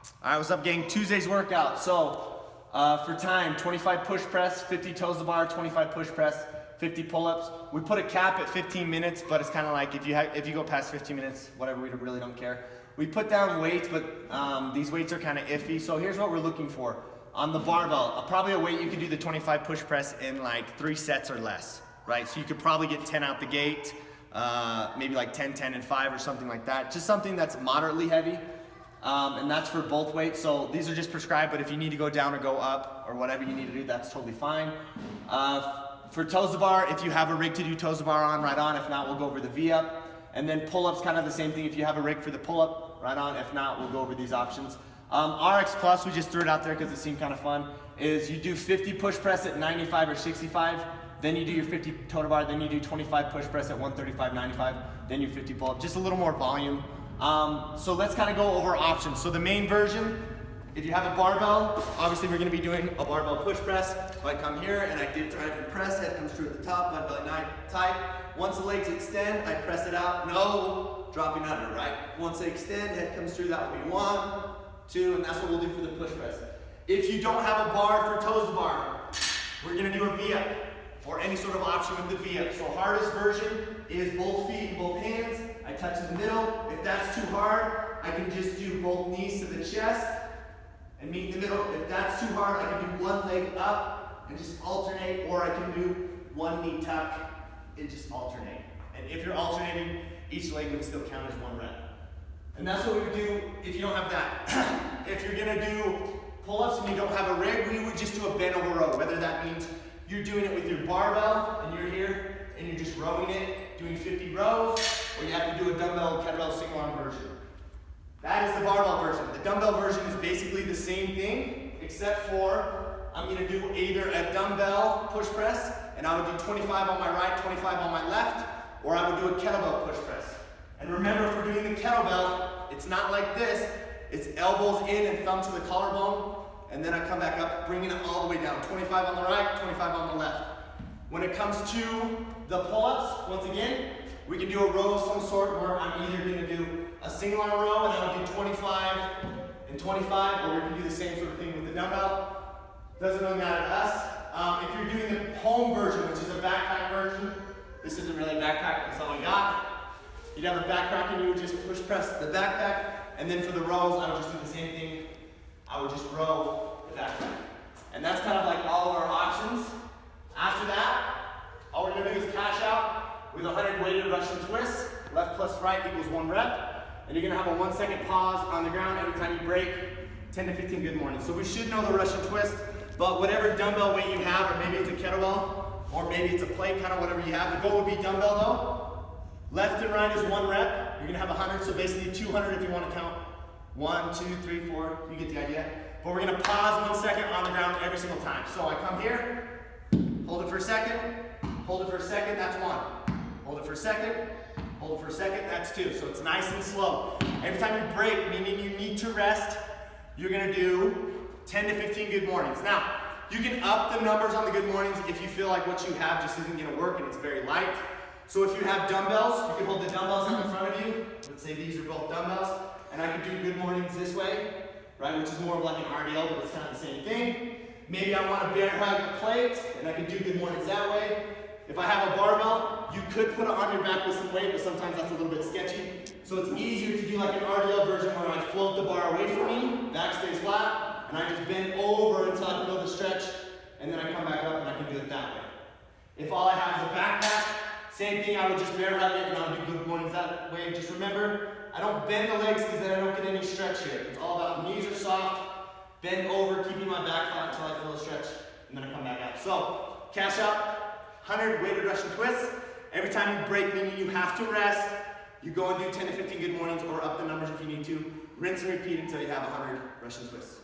All right, what's up, gang? Tuesday's workout. So for time, 25 push press, 50 toes to bar, 25 push press, 50 pull-ups. We put a cap at 15 minutes, but it's kind of like if you go past 15 minutes, whatever, we really don't care. We put down weights, but these weights are kind of iffy. So here's what we're looking for. On the barbell, probably a weight you could do the 25 push press in like 3 sets or less, right? So you could probably get 10 out the gate, maybe like 10, 10, and 5 or something like that. Just something that's moderately heavy. And that's for both weights. So these are just prescribed, but if you need to go down or go up or whatever you need to do, that's totally fine. For toes to bar, if you have a rig to do toes to bar on, right on. If not, we'll go over the V-up. And then pull-ups, kind of the same thing. If you have a rig for the pull-up, right on. If not, we'll go over these options. RX Plus, we just threw it out there because it seemed kind of fun, is you do 50 push press at 95 or 65, then you do your 50 toe to bar, then you do 25 push press at 135, 95, then your 50 pull-up, just a little more volume. So let's kind of go over options. So the main version, if you have a barbell, obviously we're going to be doing a barbell push press. So I come here and I dip, drive, and press. Head comes through at the top, butt belly tight. Once the legs extend, I press it out. No dropping under, right? Once they extend, head comes through. That will be 1, 2, and that's what we'll do for the push press. If you don't have a bar for toes to bar, we're going to do a V-up or any sort of option with the V-up. So hardest version is both feet and both hands. I touch in the middle. If that's too hard, I can just do both knees to the chest and meet in the middle. If that's too hard, I can do one leg up and just alternate, or I can do one knee tuck and just alternate. And if you're alternating, each leg would still count as 1 rep. And that's what we would do if you don't have that. If you're gonna do pull-ups and you don't have a rig, we would just do a bent over row. Whether that means you're doing it with your barbell and you're here and you're just rowing it, doing 50 rows, or you have to do a dumbbell kettlebell single arm version. That is the barbell version. The dumbbell version is basically the same thing, except for I'm gonna do either a dumbbell push press, and I would do 25 on my right, 25 on my left, or I would do a kettlebell push press. And remember, if we're doing the kettlebell, it's not like this. It's elbows in and thumb to the collarbone, and then I come back up, bringing it all the way down. 25 on the right, 25 on the left. When it comes to the pull-ups, once again, we can do a row of some sort where I'm either going to do a single arm row and I'll do 25 and 25, or we can do the same sort of thing with the dumbbell. Doesn't really matter to us. If you're doing the home version, which is a backpack version, this isn't really a backpack, that's all I got. You'd have a backpack and you would just push press the backpack, and then for the rows, I would just do the same thing. I would just row the backpack. And that's kind of like all of our options. After that, all we're gonna do is cash out with 100 weighted Russian twists. Left plus right equals 1 rep. And you're gonna have a 1-second pause on the ground every time you break. 10 to 15 good mornings. So we should know the Russian twist, but whatever dumbbell weight you have, or maybe it's a kettlebell, or maybe it's a plate, kind of whatever you have. The goal would be dumbbell though. Left and right is 1 rep. You're gonna have 100, so basically 200 if you wanna count. 1, 2, 3, 4, you get the idea. But we're gonna pause 1 second on the ground every single time. So I come here, hold it for a second, hold it for a second, that's 1. Hold it for a second, hold it for a second, that's 2. So it's nice and slow. Every time you break, meaning you need to rest, you're gonna do 10 to 15 good mornings. Now, you can up the numbers on the good mornings if you feel like what you have just isn't gonna work and it's very light. So if you have dumbbells, you can hold the dumbbells up in front of you. Let's say these are both dumbbells, and I can do good mornings this way, right, which is more of like an RDL, but it's kind of the same thing. Maybe I want to bear hug a plate, and I can do good mornings that way. If I have a barbell, you could put it on your back with some weight, but sometimes that's a little bit sketchy. So it's easier to do like an RDL version where I float the bar away from me, back stays flat, and I just bend over until I feel the stretch, and then I come back up and I can do it that way. If all I have is a backpack, same thing, I would just bear hug it and I would do good mornings that way. Just remember, I don't bend the legs because then I don't get any stretch here. It's all about knees are soft, bend over, keeping my back flat until I feel a stretch, and then I come back out. So, cash out, 100 weighted Russian twists. Every time you break, meaning you have to rest, you go and do 10 to 15 good mornings or up the numbers if you need to. Rinse and repeat until you have 100 Russian twists.